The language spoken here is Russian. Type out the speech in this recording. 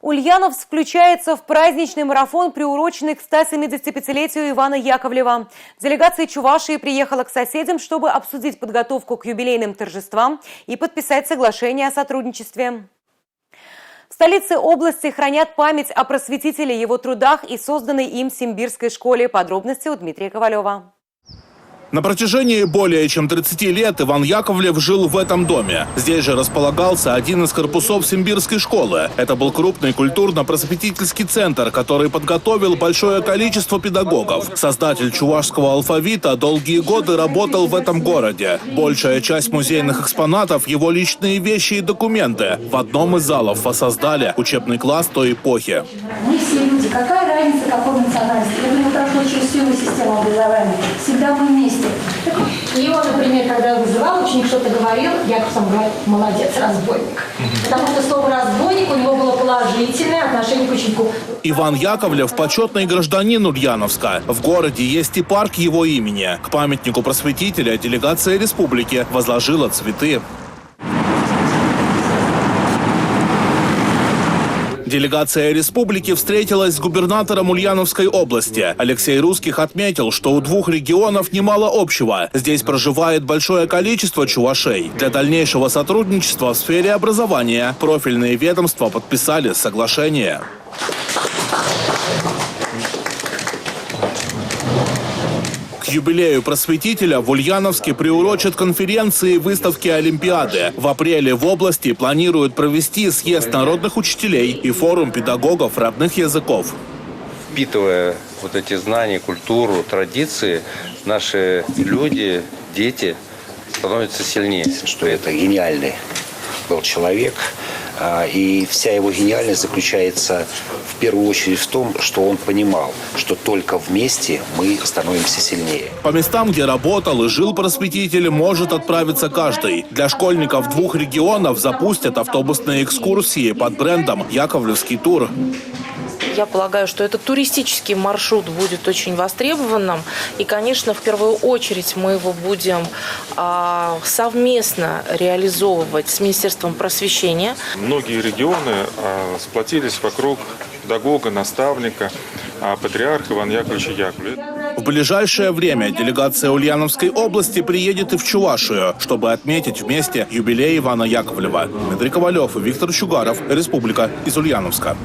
Ульяновск включается в праздничный марафон, приуроченный к 175-летию Ивана Яковлева. Делегация Чувашии приехала к соседям, чтобы обсудить подготовку к юбилейным торжествам и подписать соглашение о сотрудничестве. В столице области хранят память о просветителе, его трудах и созданной им Симбирской школе. Подробности у Дмитрия Ковалева. На протяжении более чем 30 лет Иван Яковлев жил в этом доме. Здесь же располагался один из корпусов Симбирской школы. Это был крупный культурно-просветительский центр, который подготовил большое количество педагогов. Создатель чувашского алфавита долгие годы работал в этом городе. Большая часть музейных экспонатов – его личные вещи и документы. В одном из залов воссоздали учебный класс той эпохи. Мы все люди. Какая разница, какой национальности? Я прошло через всю его систему образования. Всегда мы вместе. И он, например, когда вызывал, ученик что-то говорил, Яков сам говорит: молодец, разбойник. Потому что слово «разбойник» у него было положительное отношение к ученику. Иван Яковлев – почетный гражданин Ульяновска. В городе есть и парк его имени. К памятнику просветителя делегация республики возложила цветы. Делегация республики встретилась с губернатором Ульяновской области. Алексей Русских отметил, что у двух регионов немало общего. Здесь проживает большое количество чувашей. Для дальнейшего сотрудничества в сфере образования профильные ведомства подписали соглашение. К юбилею просветителя в Ульяновске приурочат конференции и выставки Олимпиады. В апреле в области планируют провести съезд народных учителей и форум педагогов родных языков. Впитывая вот эти знания, культуру, традиции, наши люди, дети становятся сильнее. Что это гениальный был человек. И вся его гениальность заключается в первую очередь в том, что он понимал, что только вместе мы становимся сильнее. По местам, где работал и жил просветитель, может отправиться каждый. Для школьников двух регионов запустят автобусные экскурсии под брендом «Яковлевский тур». Я полагаю, что этот туристический маршрут будет очень востребованным. И, конечно, в первую очередь мы его будем совместно реализовывать с Министерством просвещения. Многие регионы сплотились вокруг педагога, наставника, патриарха Ивана Яковлевича Яковлева. В ближайшее время делегация Ульяновской области приедет и в Чувашию, чтобы отметить вместе юбилей Ивана Яковлева. Дмитрий Ковалев и Виктор Чугаров. Республика из Ульяновска.